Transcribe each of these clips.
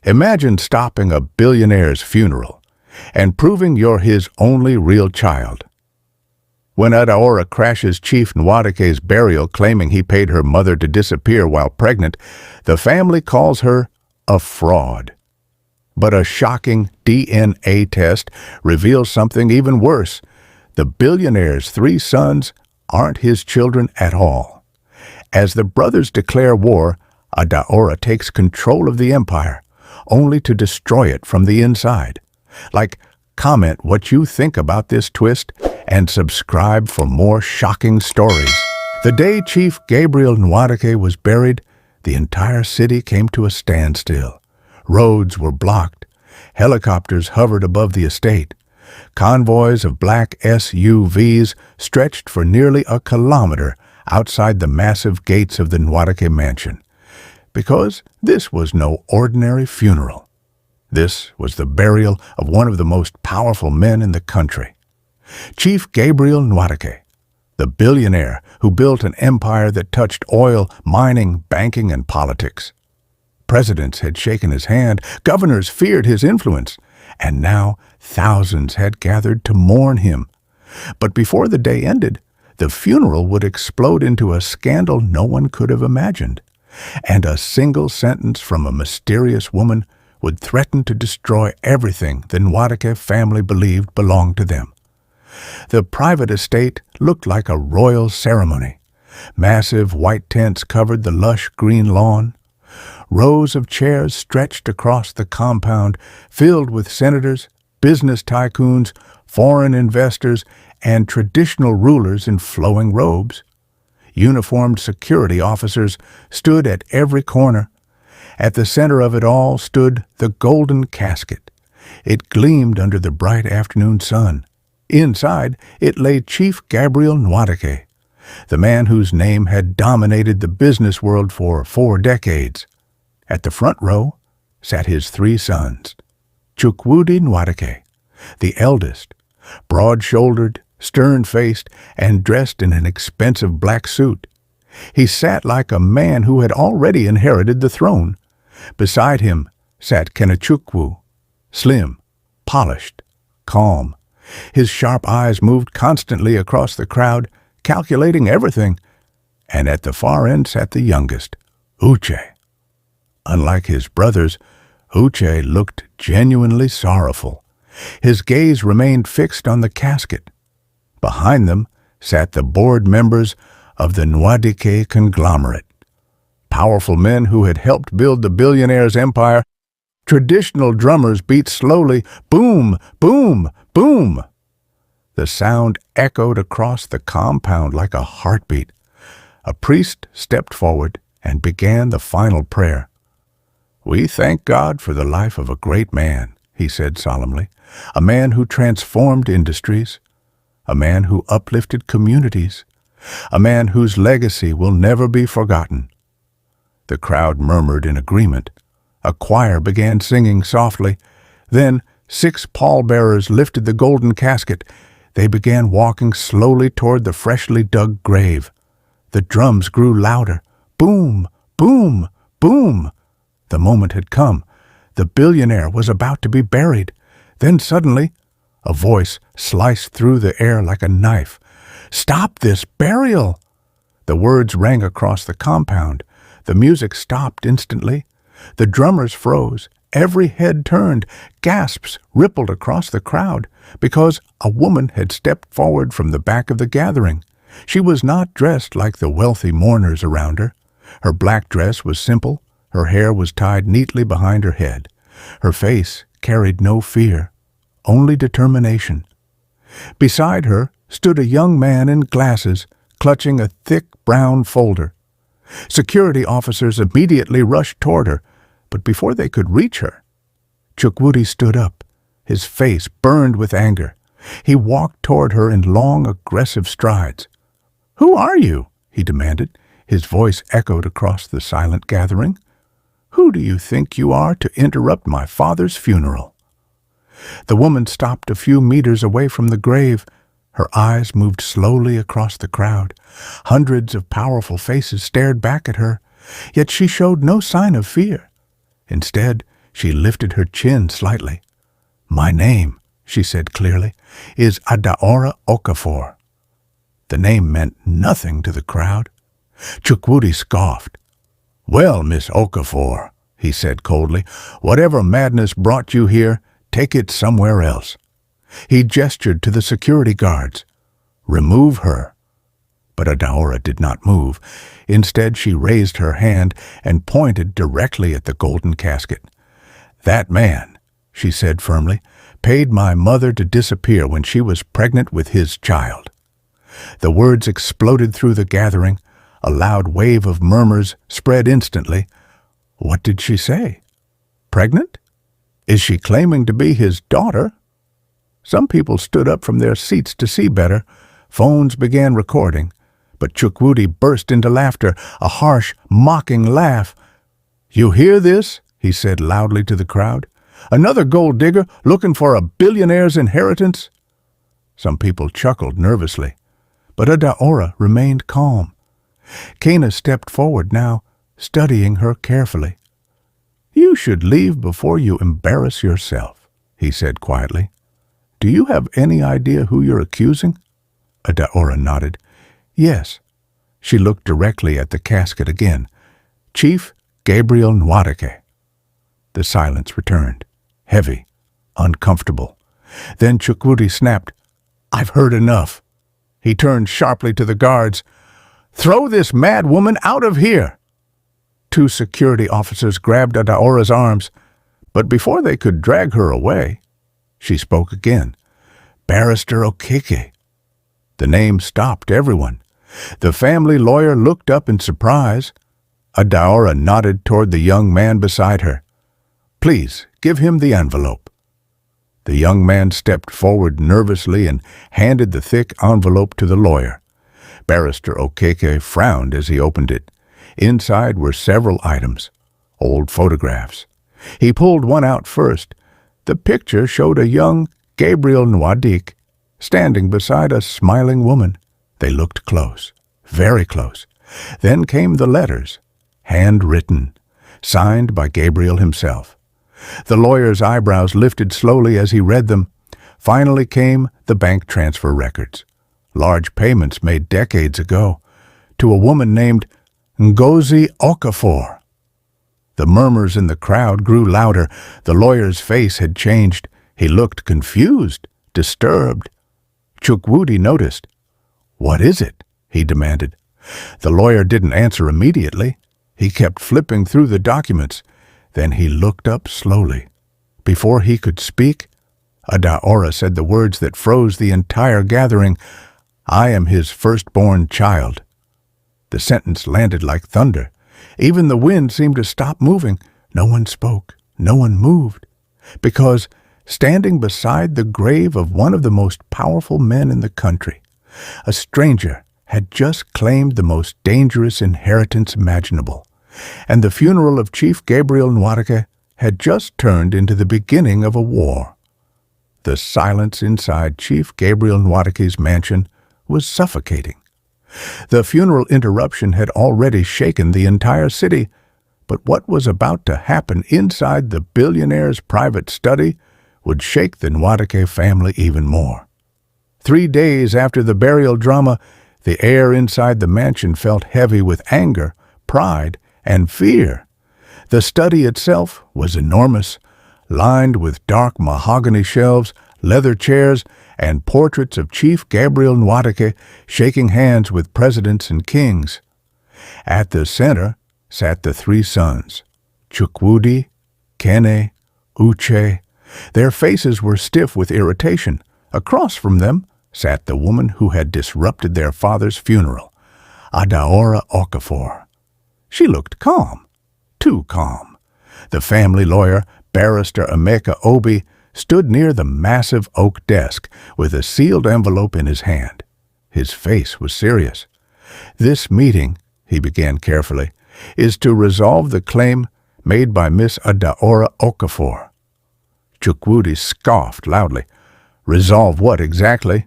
Imagine stopping a billionaire's funeral and proving you're his only real child. When Adaora crashes Chief Nwadike's burial claiming he paid her mother to disappear while pregnant, the family calls her a fraud. But a shocking DNA test reveals something even worse. The billionaire's 3 sons aren't his children at all. As the brothers declare war, Adaora takes control of the empire, only to destroy it from the inside. Comment what you think about this twist and subscribe for more shocking stories. The day Chief Gabriel Nwadike was buried, the entire city came to a standstill. Roads were blocked. Helicopters hovered above the estate. Convoys of black SUVs stretched for nearly a kilometer outside the massive gates of the Nwadike mansion. Because this was no ordinary funeral. This was the burial of one of the most powerful men in the country. Chief Gabriel Nwadike, the billionaire who built an empire that touched oil, mining, banking, and politics. Presidents had shaken his hand, governors feared his influence, and now thousands had gathered to mourn him. But before the day ended, the funeral would explode into a scandal no one could have imagined, and a single sentence from a mysterious woman would threaten to destroy everything the Nwadike family believed belonged to them. The private estate looked like a royal ceremony. Massive white tents covered the lush green lawn. Rows of chairs stretched across the compound, filled with senators, business tycoons, foreign investors, and traditional rulers in flowing robes. Uniformed security officers stood at every corner. At the center of it all stood the golden casket. It gleamed under the bright afternoon sun. Inside, it lay Chief Gabriel Nwadike, the man whose name had dominated the business world for 4 decades. At the front row sat his 3 sons. Chukwudi Nwadike, the eldest, broad-shouldered, stern-faced, and dressed in an expensive black suit. He sat like a man who had already inherited the throne. Beside him sat Kenechukwu, slim, polished, calm. His sharp eyes moved constantly across the crowd, calculating everything. And at the far end sat the youngest, Uche. Unlike his brothers, Uche looked genuinely sorrowful. His gaze remained fixed on the casket. Behind them sat the board members of the Nwadike conglomerate. Powerful men who had helped build the billionaire's empire. Traditional drummers beat slowly, boom, boom, boom. The sound echoed across the compound like a heartbeat. A priest stepped forward and began the final prayer. "We thank God for the life of a great man," he said solemnly, "a man who transformed industries, a man who uplifted communities, a man whose legacy will never be forgotten." The crowd murmured in agreement. A choir began singing softly. Then 6 pallbearers lifted the golden casket. They began walking slowly toward the freshly dug grave. The drums grew louder. Boom, boom, boom. The moment had come. The billionaire was about to be buried. Then suddenly, a voice sliced through the air like a knife. "Stop this burial!" The words rang across the compound. The music stopped instantly. The drummers froze. Every head turned. Gasps rippled across the crowd because a woman had stepped forward from the back of the gathering. She was not dressed like the wealthy mourners around her. Her black dress was simple. Her hair was tied neatly behind her head. Her face carried no fear, only determination. Beside her stood a young man in glasses, clutching a thick brown folder. Security officers immediately rushed toward her, but before they could reach her, Chukwudi stood up. His face burned with anger. He walked toward her in long, aggressive strides. "Who are you?" he demanded. His voice echoed across the silent gathering. "Who do you think you are to interrupt my father's funeral?" The woman stopped a few meters away from the grave. Her eyes moved slowly across the crowd. Hundreds of powerful faces stared back at her, yet she showed no sign of fear. Instead, She lifted her chin slightly. "My name," she said clearly, "is Adaora Okafor." The name meant nothing to the crowd. Chukwudi scoffed. "Well, Miss Okafor," he said coldly, "whatever madness brought you here, take it somewhere else." He gestured to the security guards. "Remove her." But Adaora did not move. Instead, she raised her hand and pointed directly at the golden casket. "That man," she said firmly, "paid my mother to disappear when she was pregnant with his child." The words exploded through the gathering. A loud wave of murmurs spread instantly. What did she say? Pregnant? Is she claiming to be his daughter? Some people stood up from their seats to see better. Phones began recording. But Chukwudi burst into laughter, a harsh, mocking laugh. "You hear this?" he said loudly to the crowd. "Another gold digger looking for a billionaire's inheritance?" Some people chuckled nervously, but Adaora remained calm. Cana stepped forward now, studying her carefully. "You should leave before you embarrass yourself," he said quietly. "Do you have any idea who you're accusing?" Adaora nodded. "Yes." She looked directly at the casket again. "Chief Gabriel Nwadike." The silence returned, heavy, uncomfortable. Then Chukwudi snapped, "I've heard enough." He turned sharply to the guards. "Throw this mad woman out of here!" Two security officers grabbed Adaora's arms, but before they could drag her away, she spoke again. "Barrister Okeke." The name stopped everyone. The family lawyer looked up in surprise. Adaora nodded toward the young man beside her. "Please, give him the envelope." The young man stepped forward nervously and handed the thick envelope to the lawyer. Barrister Okeke frowned as he opened it. Inside were several items, old photographs. He pulled one out first. The picture showed a young Gabriel Nwadike standing beside a smiling woman. They looked close, very close. Then came the letters, handwritten, signed by Gabriel himself. The lawyer's eyebrows lifted slowly as he read them. Finally came the bank transfer records. Large payments made decades ago, to a woman named Ngozi Okafor. The murmurs in the crowd grew louder. The lawyer's face had changed. He looked confused, disturbed. Chukwudi noticed. "What is it?" he demanded. The lawyer didn't answer immediately. He kept flipping through the documents. Then he looked up slowly. Before he could speak, Adaora said the words that froze the entire gathering. "I am his firstborn child." The sentence landed like thunder. Even the wind seemed to stop moving. No one spoke. No one moved. Because standing beside the grave of one of the most powerful men in the country, a stranger had just claimed the most dangerous inheritance imaginable, and the funeral of Chief Gabriel Nwadike had just turned into the beginning of a war. The silence inside Chief Gabriel Nwadike's mansion was suffocating. The funeral interruption had already shaken the entire city, but what was about to happen inside the billionaire's private study would shake the Nwadike family even more. 3 days after the burial drama, the air inside the mansion felt heavy with anger, pride, and fear. The study itself was enormous, lined with dark mahogany shelves, leather chairs, and portraits of Chief Gabriel Nwadike shaking hands with presidents and kings. At the center sat the 3 sons, Chukwudi, Kene, Uche. Their faces were stiff with irritation. Across from them sat the woman who had disrupted their father's funeral, Adaora Okafor. She looked calm, too calm. The family lawyer, Barrister Emeka Obi, stood near the massive oak desk with a sealed envelope in his hand. His face was serious. "This meeting," he began carefully, "is to resolve the claim made by Miss Adaora Okafor." Chukwudi scoffed loudly. "Resolve what exactly?"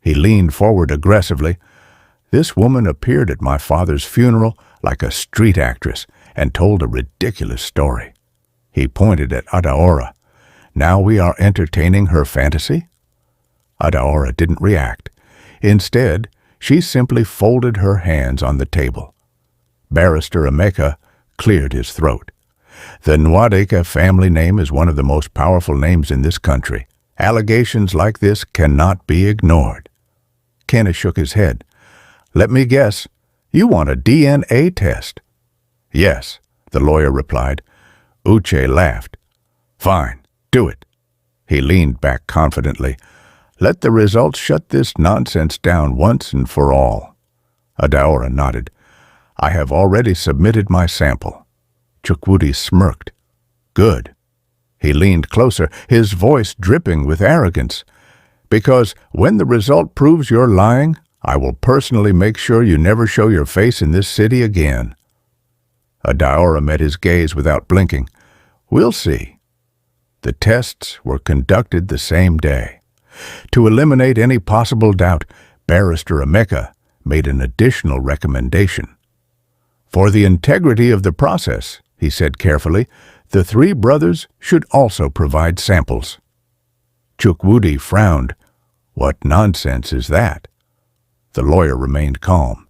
He leaned forward aggressively. "This woman appeared at my father's funeral like a street actress and told a ridiculous story." He pointed at Adaora. Now we are entertaining her fantasy? Adaora didn't react. Instead, she simply folded her hands on the table. Barrister Emeka cleared his throat. The Nwadike family name is one of the most powerful names in this country. Allegations like this cannot be ignored. Kenneth shook his head. Let me guess, you want a DNA test? Yes, the lawyer replied. Uche laughed. Fine, do it. He leaned back confidently. Let the results shut this nonsense down once and for all. Adaora nodded. I have already submitted my sample. Chukwudi smirked. Good. He leaned closer, his voice dripping with arrogance. Because when the result proves you're lying, I will personally make sure you never show your face in this city again. Adaora met his gaze without blinking. We'll see. The tests were conducted the same day. To eliminate any possible doubt, Barrister Emeka made an additional recommendation. For the integrity of the process, he said carefully, the three brothers should also provide samples. Chukwudi frowned. What nonsense is that? The lawyer remained calm.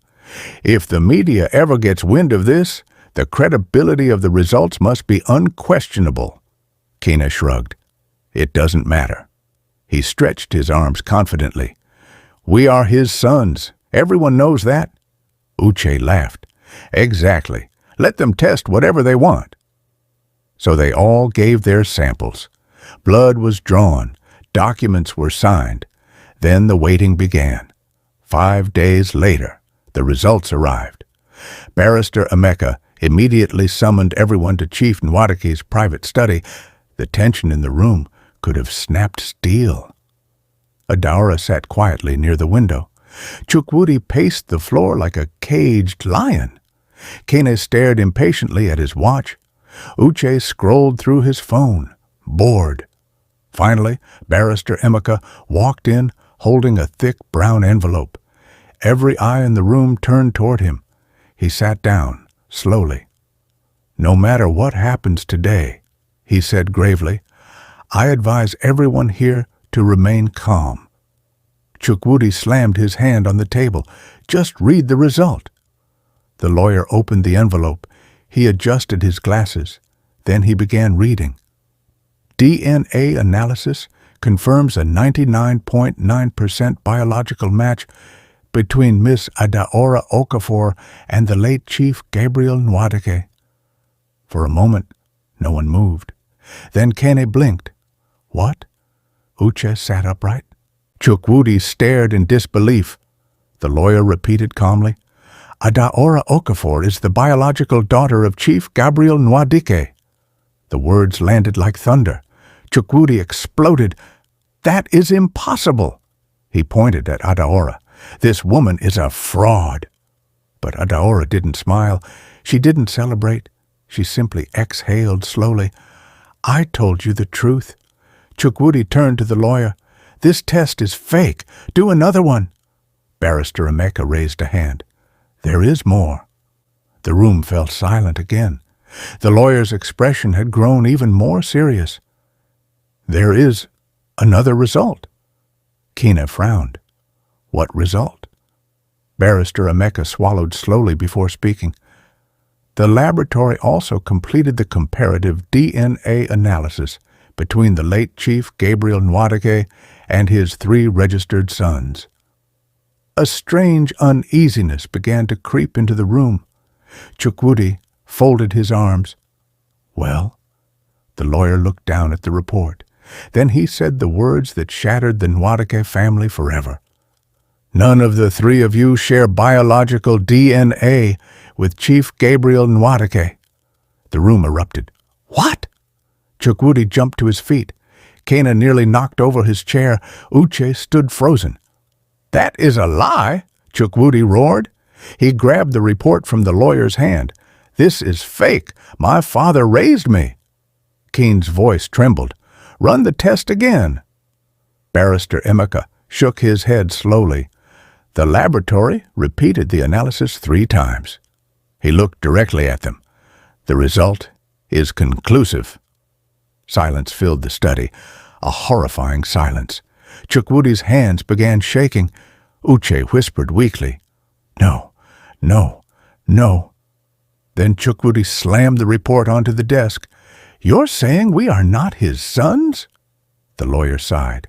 If the media ever gets wind of this, the credibility of the results must be unquestionable. Kina shrugged. It doesn't matter. He stretched his arms confidently. We are his sons. Everyone knows that. Uche laughed. Exactly. Let them test whatever they want. So they all gave their samples. Blood was drawn. Documents were signed. Then the waiting began. 5 days later, the results arrived. Barrister Emeka immediately summoned everyone to Chief Nwadike's private study. The tension in the room could have snapped steel. Adaora sat quietly near the window. Chukwudi paced the floor like a caged lion. Kene stared impatiently at his watch. Uche scrolled through his phone, bored. Finally, Barrister Emeka walked in, holding a thick brown envelope. Every eye in the room turned toward him. He sat down, slowly. No matter what happens today, he said gravely, I advise everyone here to remain calm. Chukwudi slammed his hand on the table. Just read the result. The lawyer opened the envelope. He adjusted his glasses. Then he began reading. DNA analysis confirms a 99.9% biological match between Miss Adaora Okafor and the late Chief Gabriel Nwadike. For a moment, no one moved. Then Kene blinked. What? Uche sat upright. Chukwudi stared in disbelief. The lawyer repeated calmly, Adaora Okafor is the biological daughter of Chief Gabriel Nwadike. The words landed like thunder. Chukwudi exploded. That is impossible. He pointed at Adaora. This woman is a fraud. But Adaora didn't smile. She didn't celebrate. She simply exhaled slowly. I told you the truth. Chukwudi turned to the lawyer. This test is fake. Do another one. Barrister Emeka raised a hand. There is more. The room fell silent again. The lawyer's expression had grown even more serious. There is another result. Kina frowned. What result? Barrister Emeka swallowed slowly before speaking. The laboratory also completed the comparative DNA analysis between the late Chief Gabriel Nwadike and his 3 registered sons. A strange uneasiness began to creep into the room. Chukwudi folded his arms. Well? The lawyer looked down at the report. Then he said the words that shattered the Nwadike family forever. None of the 3 of you share biological DNA with Chief Gabriel Nwadike. The room erupted. What? Chukwudi jumped to his feet. Kena nearly knocked over his chair. Uche stood frozen. That is a lie, Chukwudi roared. He grabbed the report from the lawyer's hand. This is fake. My father raised me. Keen's voice trembled. Run the test again. Barrister Emeka shook his head slowly. The laboratory repeated the analysis 3 times. He looked directly at them. The result is conclusive. Silence filled the study, a horrifying silence. Chukwudi's hands began shaking. Uche whispered weakly, "No, no, no." Then Chukwudi slammed the report onto the desk. "You're saying we are not his sons?" The lawyer sighed.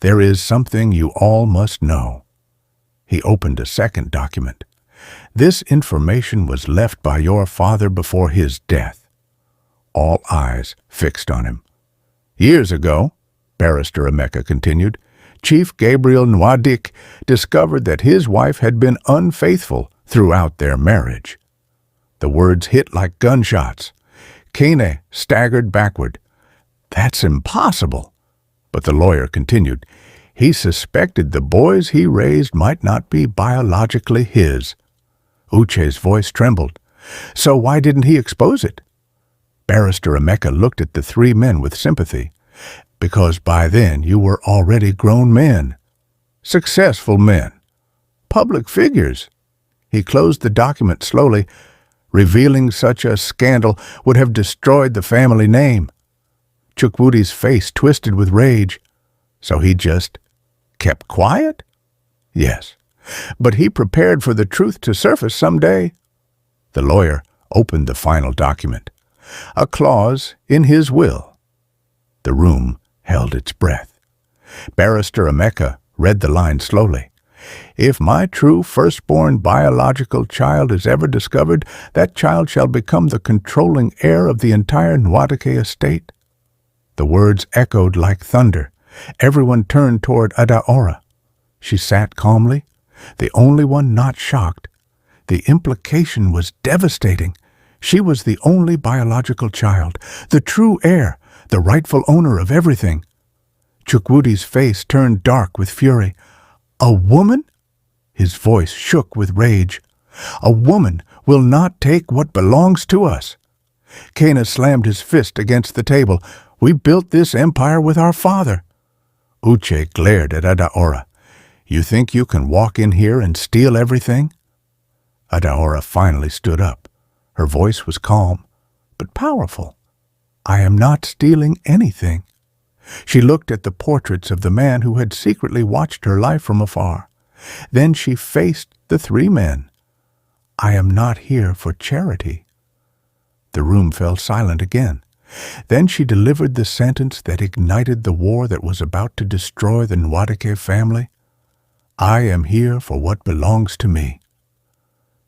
"There is something you all must know." He opened a second document. "This information was left by your father before his death." All eyes fixed on him. "Years ago," Barrister Emeka continued, "Chief Gabriel Nwadike discovered that his wife had been unfaithful throughout their marriage." The words hit like gunshots. Kene staggered backward. "That's impossible." But the lawyer continued, "He suspected the boys he raised might not be biologically his." Uche's voice trembled. "So why didn't he expose it?" Barrister Emeka looked at the three men with sympathy. "Because by then you were already grown men. Successful men. Public figures." He closed the document slowly. Revealing such a scandal would have destroyed the family name. Chukwudi's face twisted with rage. So he just kept quiet? Yes, but he prepared for the truth to surface someday. The lawyer opened the final document. A clause in his will. The room held its breath. Barrister Emeka read the line slowly. "If my true firstborn biological child is ever discovered, that child shall become the controlling heir of the entire Nwadike estate." The words echoed like thunder. Everyone turned toward Adaora. She sat calmly, the only one not shocked. The implication was devastating. She was the only biological child, the true heir, the rightful owner of everything. Chukwudi's face turned dark with fury. "A woman?" His voice shook with rage. "A woman will not take what belongs to us." Kena slammed his fist against the table. "We built this empire with our father." Uche glared at Adaora. "You think you can walk in here and steal everything?" Adaora finally stood up. Her voice was calm, but powerful. "I am not stealing anything." She looked at the portraits of the man who had secretly watched her life from afar. Then she faced the three men. "I am not here for charity." The room fell silent again. Then she delivered the sentence that ignited the war that was about to destroy the Nwadike family. "I am here for what belongs to me."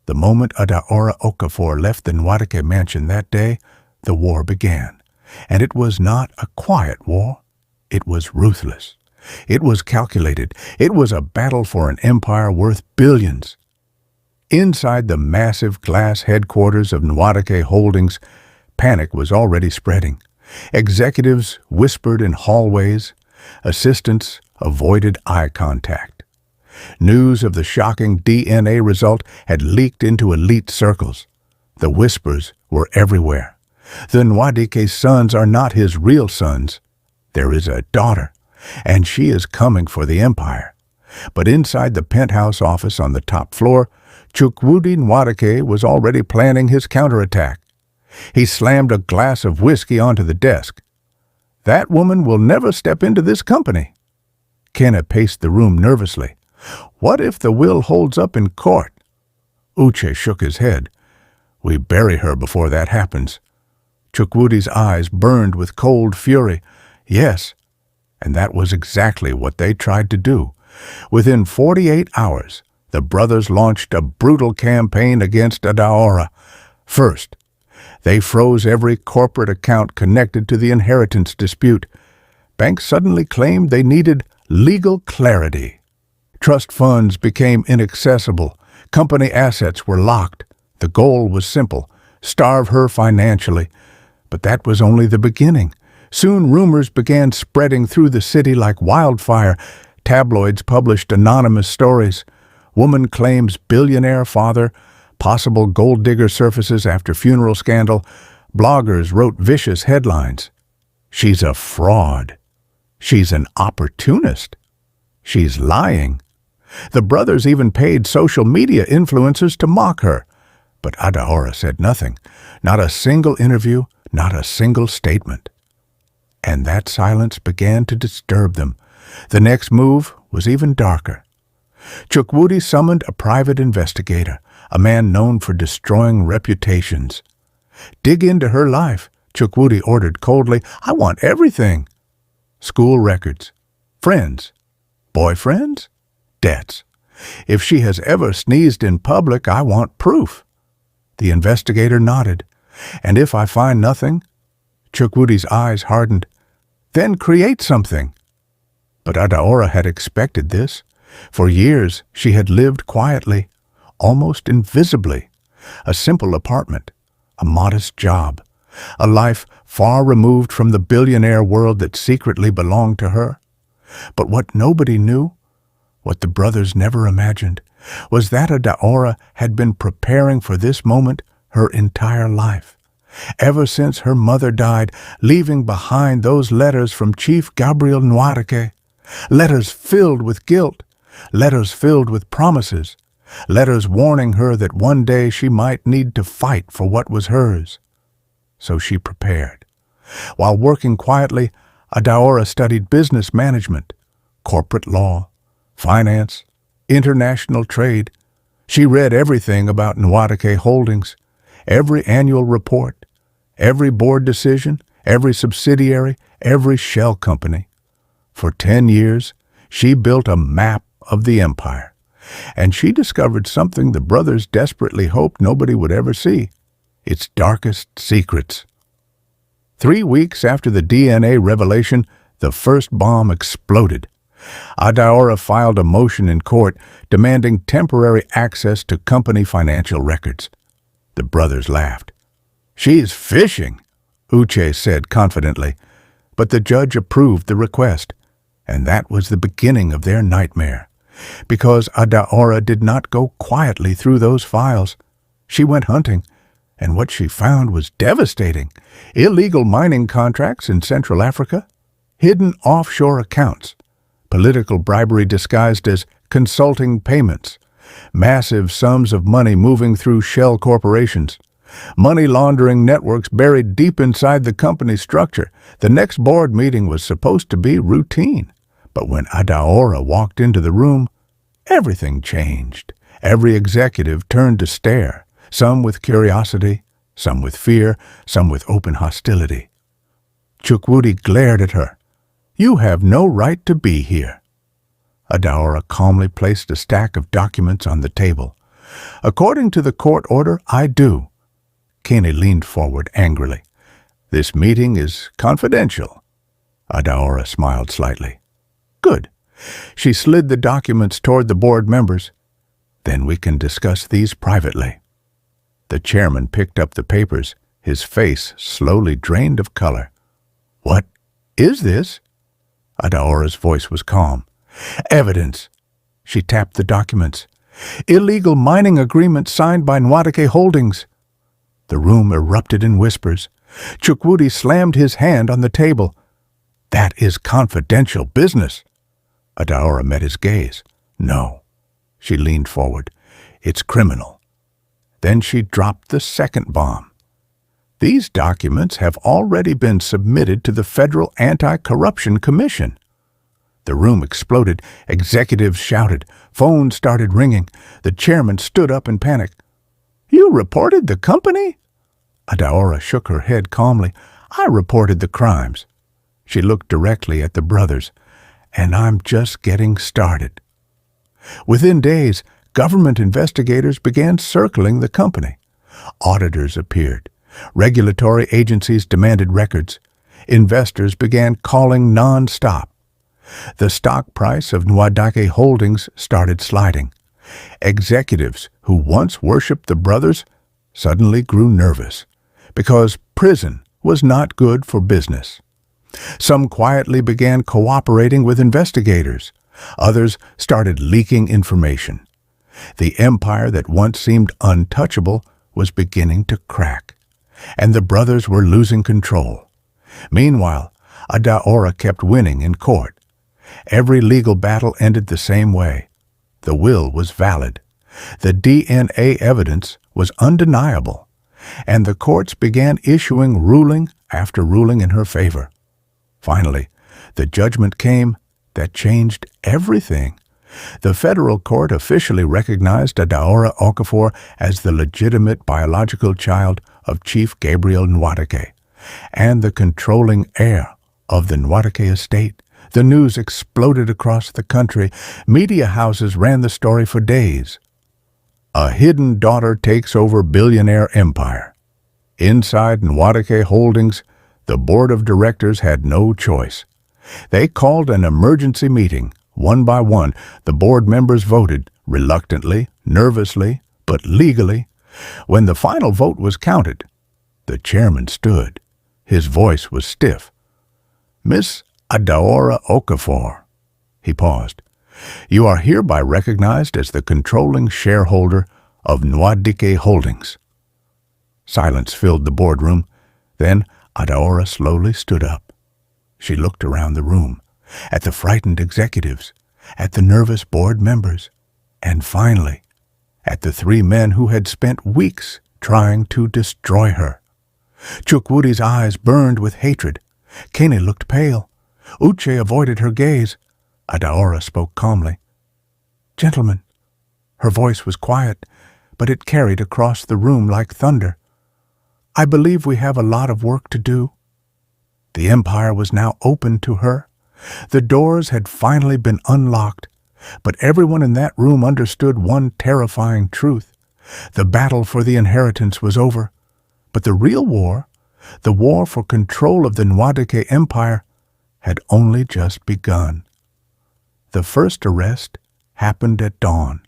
The moment Adaora Okafor left the Nwadike mansion that day, the war began. And it was not a quiet war. It was ruthless. It was calculated. It was a battle for an empire worth billions. Inside the massive glass headquarters of Nwadike Holdings, panic was already spreading. Executives whispered in hallways. Assistants avoided eye contact. News of the shocking DNA result had leaked into elite circles. The whispers were everywhere. The Nwadike sons are not his real sons. There is a daughter, and she is coming for the empire. But inside the penthouse office on the top floor, Chukwudi Nwadike was already planning his counterattack. He slammed a glass of whiskey onto the desk. "That woman will never step into this company." Kena paced the room nervously. "What if the will holds up in court?" Uche shook his head. "We bury her before that happens." Chukwudi's eyes burned with cold fury. Yes, and that was exactly what they tried to do. Within 48 hours, the brothers launched a brutal campaign against Adaora. First, they froze every corporate account connected to the inheritance dispute. Banks suddenly claimed they needed legal clarity. Trust funds became inaccessible. Company assets were locked. The goal was simple: starve her financially. But that was only the beginning. Soon rumors began spreading through the city like wildfire. Tabloids published anonymous stories. Woman claims billionaire father. Possible gold digger surfaces after funeral scandal. Bloggers wrote vicious headlines. She's a fraud. She's an opportunist. She's lying. The brothers even paid social media influencers to mock her. But Adaora said nothing. Not a single interview, not a single statement. And that silence began to disturb them. The next move was even darker. Chukwudi summoned a private investigator, a man known for destroying reputations. "Dig into her life," Chukwudi ordered coldly. "I want everything." School records, friends, boyfriends, debts. If she has ever sneezed in public, I want proof. The investigator nodded. "And if I find nothing?" Chukwudi's eyes hardened. "Then create something." But Adaora had expected this. For years she had lived quietly, almost invisibly. A simple apartment, a modest job, a life far removed from the billionaire world that secretly belonged to her. But what nobody knew, what the brothers never imagined, was that Adaora had been preparing for this moment her entire life. Ever since her mother died, leaving behind those letters from Chief Gabriel Nwadike, letters filled with guilt, letters filled with promises, letters warning her that one day she might need to fight for what was hers. So she prepared. While working quietly, Adaora studied business management, corporate law, finance, international trade. She read everything about Nwadike Holdings, every annual report, every board decision, every subsidiary, every shell company. For 10 years, she built a map of the empire, and she discovered something the brothers desperately hoped nobody would ever see: its darkest secrets. 3 weeks after the DNA revelation, the first bomb exploded. Adaora filed a motion in court demanding temporary access to company financial records. The brothers laughed. "She's fishing," Uche said confidently, but the judge approved the request, and that was the beginning of their nightmare. Because Adaora did not go quietly through those files. She went hunting, and what she found was devastating. Illegal mining contracts in Central Africa, hidden offshore accounts, political bribery disguised as consulting payments, massive sums of money moving through shell corporations, money laundering networks buried deep inside the company structure. The next board meeting was supposed to be routine. But when Adaora walked into the room, everything changed. Every executive turned to stare, some with curiosity, some with fear, some with open hostility. Chukwudi glared at her. "You have no right to be here." Adaora calmly placed a stack of documents on the table. "According to the court order, I do." Kenny leaned forward angrily. "This meeting is confidential." Adaora smiled slightly. "Good." She slid the documents toward the board members. "Then we can discuss these privately." The chairman picked up the papers, his face slowly drained of color. "What is this?" Adaora's voice was calm. "Evidence." She tapped the documents. "Illegal mining agreement signed by Nwadike Holdings." The room erupted in whispers. Chukwudi slammed his hand on the table. "That is confidential business." Adaora met his gaze. "No." She leaned forward. "It's criminal." Then she dropped the second bomb. "These documents have already been submitted to the Federal Anti-Corruption Commission." The room exploded. Executives shouted. Phones started ringing. The chairman stood up in panic. "You reported the company?" Adaora shook her head calmly. "I reported the crimes." She looked directly at the brothers. "And I'm just getting started." Within days, government investigators began circling the company. Auditors appeared. Regulatory agencies demanded records. Investors began calling non-stop. The stock price of Nwadike Holdings started sliding. Executives who once worshipped the brothers suddenly grew nervous because prison was not good for business. Some quietly began cooperating with investigators. Others started leaking information. The empire that once seemed untouchable was beginning to crack, and the brothers were losing control. Meanwhile, Adaora kept winning in court. Every legal battle ended the same way. The will was valid. The DNA evidence was undeniable, and the courts began issuing ruling after ruling in her favor. Finally, the judgment came that changed everything. The federal court officially recognized Adaora Okafor as the legitimate biological child of Chief Gabriel Nwadike and the controlling heir of the Nwadike estate. The news exploded across the country. Media houses ran the story for days. A hidden daughter takes over billionaire empire. Inside Nwadike Holdings, the board of directors had no choice. They called an emergency meeting. One by one, the board members voted, reluctantly, nervously, but legally. When the final vote was counted, the chairman stood. His voice was stiff. "Miss Adaora Okafor," he paused, "you are hereby recognized as the controlling shareholder of Nwadike Holdings." Silence filled the boardroom. Then Adaora slowly stood up. She looked around the room, at the frightened executives, at the nervous board members, and finally, at the three men who had spent weeks trying to destroy her. Chukwudi's eyes burned with hatred. Kene looked pale. Uche avoided her gaze. Adaora spoke calmly. "Gentlemen," her voice was quiet, but it carried across the room like thunder. "I believe we have a lot of work to do." The empire was now open to her. The doors had finally been unlocked, but everyone in that room understood one terrifying truth. The battle for the inheritance was over, but the real war, the war for control of the Nwadike Empire, had only just begun. The first arrest happened at dawn.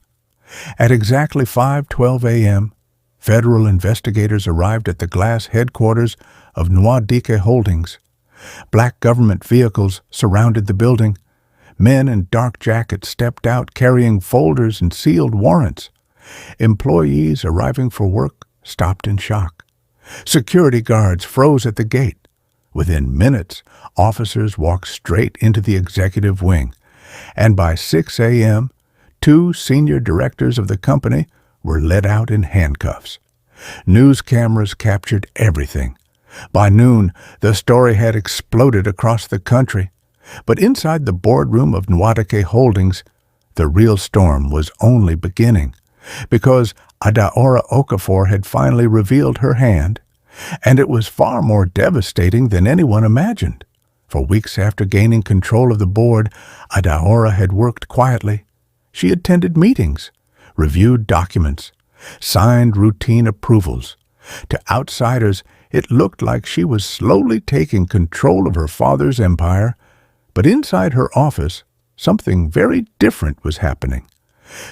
At exactly 5:12 a.m., federal investigators arrived at the glass headquarters of Nwadike Holdings. Black government vehicles surrounded the building. Men in dark jackets stepped out carrying folders and sealed warrants. Employees arriving for work stopped in shock. Security guards froze at the gate. Within minutes, officers walked straight into the executive wing, and by 6 a.m., 2 senior directors of the company were led out in handcuffs. News cameras captured everything. By noon, the story had exploded across the country. But inside the boardroom of Nwadike Holdings, the real storm was only beginning, because Adaora Okafor had finally revealed her hand, and it was far more devastating than anyone imagined. For weeks after gaining control of the board, Adaora had worked quietly. She attended meetings, reviewed documents, signed routine approvals. To outsiders, it looked like she was slowly taking control of her father's empire, but inside her office, something very different was happening.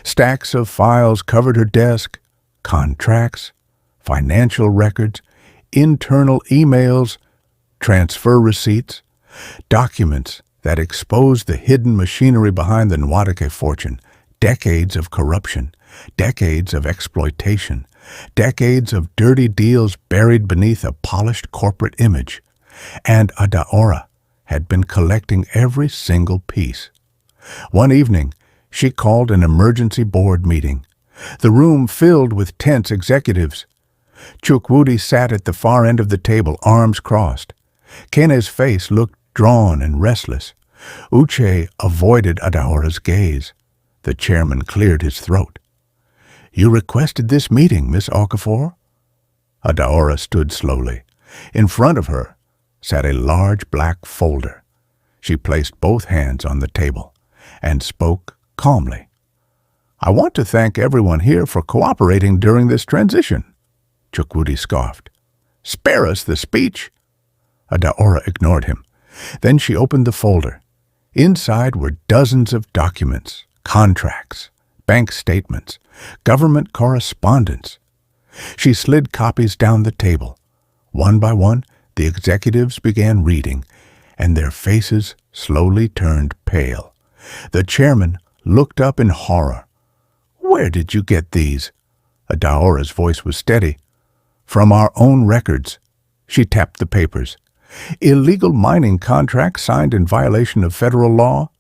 Stacks of files covered her desk, contracts, financial records, internal emails, transfer receipts, documents that exposed the hidden machinery behind the Nwadike fortune, decades of corruption, decades of exploitation, decades of dirty deals buried beneath a polished corporate image. And Adaora had been collecting every single piece. One evening, she called an emergency board meeting. The room filled with tense executives. Chukwudi sat at the far end of the table, arms crossed. Kene's face looked drawn and restless. Uche avoided Adaora's gaze. The chairman cleared his throat. "You requested this meeting, Miss Okafor?" Adaora stood slowly. In front of her sat a large black folder. She placed both hands on the table and spoke calmly. "I want to thank everyone here for cooperating during this transition." Chukwudi scoffed. "Spare us the speech." Adaora ignored him. Then she opened the folder. Inside were dozens of documents, contracts, bank statements, government correspondence. She slid copies down the table. One by one, the executives began reading, and their faces slowly turned pale. The chairman looked up in horror. "Where did you get these?" Adaora's voice was steady. "From our own records." She tapped the papers. "Illegal mining contracts signed in violation of federal law."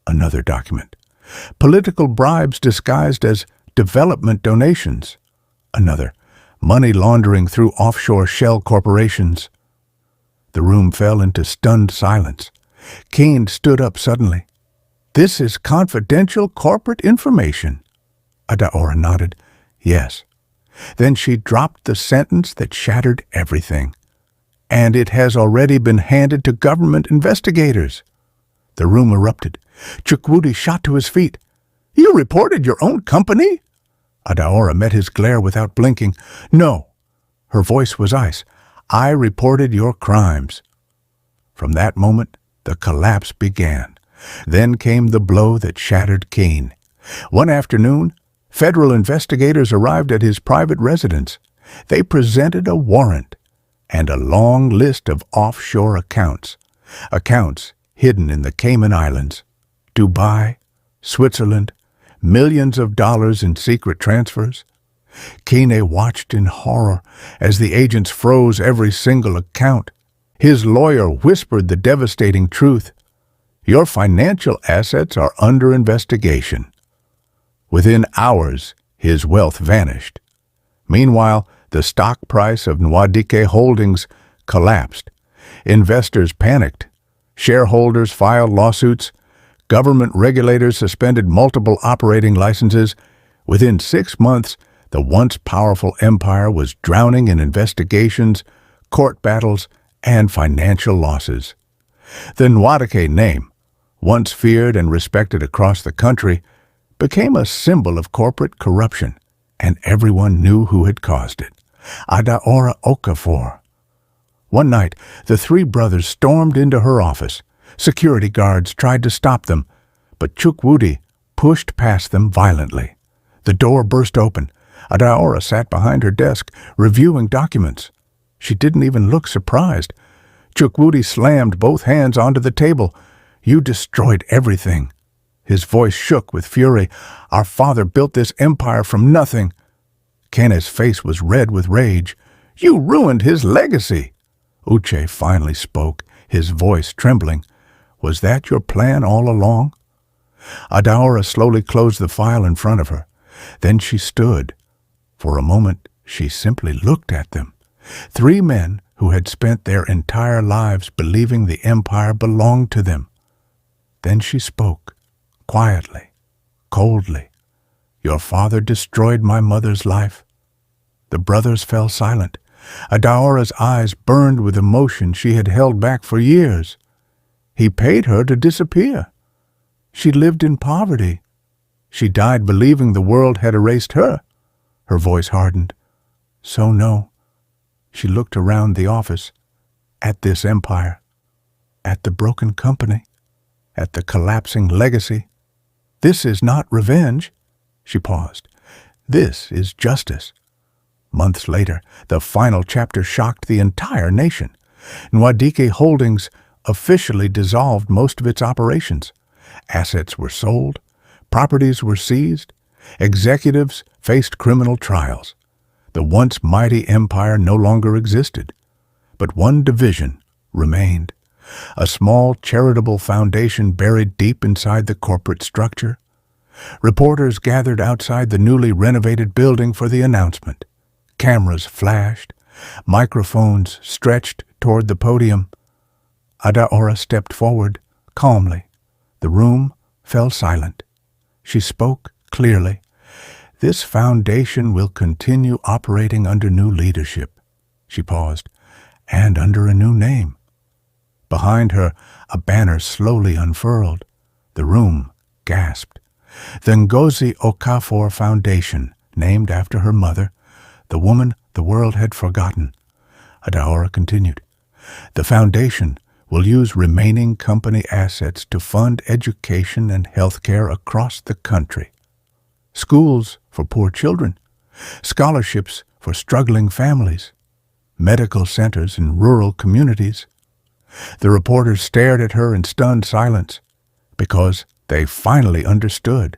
Another document. "Political bribes disguised as development donations." Another. "Money laundering through offshore shell corporations." The room fell into stunned silence. Kane stood up suddenly. "This is confidential corporate information." Adaora nodded. "Yes." Then she dropped the sentence that shattered everything. "And it has already been handed to government investigators." The room erupted. Chukwudi shot to his feet. "You reported your own company?" Adaora met his glare without blinking. "No." Her voice was ice. "I reported your crimes." From that moment, the collapse began. Then came the blow that shattered Kane. One afternoon, federal investigators arrived at his private residence. They presented a warrant and a long list of offshore accounts hidden in the Cayman Islands, Dubai, Switzerland, millions of dollars in secret transfers. Kane watched in horror as the agents froze every single account. His lawyer whispered the devastating truth. "Your financial assets are under investigation." Within hours, his wealth vanished. Meanwhile, the stock price of Nwadike Holdings collapsed. Investors panicked. Shareholders filed lawsuits. Government regulators suspended multiple operating licenses. Within 6 months, the once powerful empire was drowning in investigations, court battles, and financial losses. The Nwadike name, once feared and respected across the country, became a symbol of corporate corruption, and everyone knew who had caused it: Adaora Okafor. One night, the three brothers stormed into her office. Security guards tried to stop them, but Chukwudi pushed past them violently. The door burst open. Adaora sat behind her desk, reviewing documents. She didn't even look surprised. Chukwudi slammed both hands onto the table. "You destroyed everything." His voice shook with fury. "Our father built this empire from nothing." Kane's face was red with rage. "You ruined his legacy." Uche finally spoke, his voice trembling. "Was that your plan all along?" Adaora slowly closed the file in front of her. Then she stood. For a moment, she simply looked at them. Three men who had spent their entire lives believing the empire belonged to them. Then she spoke, quietly, coldly. "Your father destroyed my mother's life." The brothers fell silent. Adaora's eyes burned with emotion she had held back for years. He paid her to disappear. She lived in poverty. She died believing the world had erased her. Her voice hardened. "So no." She looked around the office, at this empire, at the broken company, at the collapsing legacy. "This is not revenge." She paused. "This is justice." Months later, the final chapter shocked the entire nation. Nwadike Holdings officially dissolved most of its operations. Assets were sold, properties were seized, executives faced criminal trials. The once mighty empire no longer existed. But one division remained: a small charitable foundation buried deep inside the corporate structure. Reporters gathered outside the newly renovated building for the announcement. Cameras flashed, microphones stretched toward the podium. Adaora stepped forward, calmly. The room fell silent. She spoke clearly. "This foundation will continue operating under new leadership." She paused. "And under a new name." Behind her, a banner slowly unfurled. The room gasped. The Ngozi Okafor Foundation, named after her mother, the woman the world had forgotten. Adaora continued. "The foundation will use remaining company assets to fund education and health care across the country. Schools for poor children, scholarships for struggling families, medical centers in rural communities." The reporters stared at her in stunned silence, because they finally understood.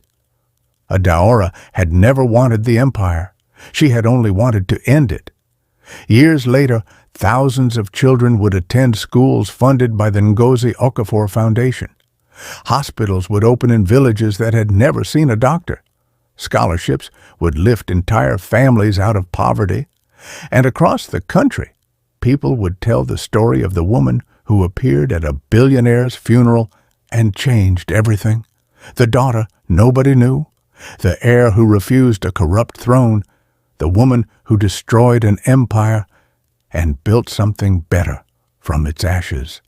Adaora had never wanted the empire. She had only wanted to end it. Years later, thousands of children would attend schools funded by the Ngozi Okafor Foundation. Hospitals would open in villages that had never seen a doctor. Scholarships would lift entire families out of poverty. And across the country, people would tell the story of the woman who appeared at a billionaire's funeral and changed everything. The daughter nobody knew, the heir who refused a corrupt throne, the woman who destroyed an empire and built something better from its ashes.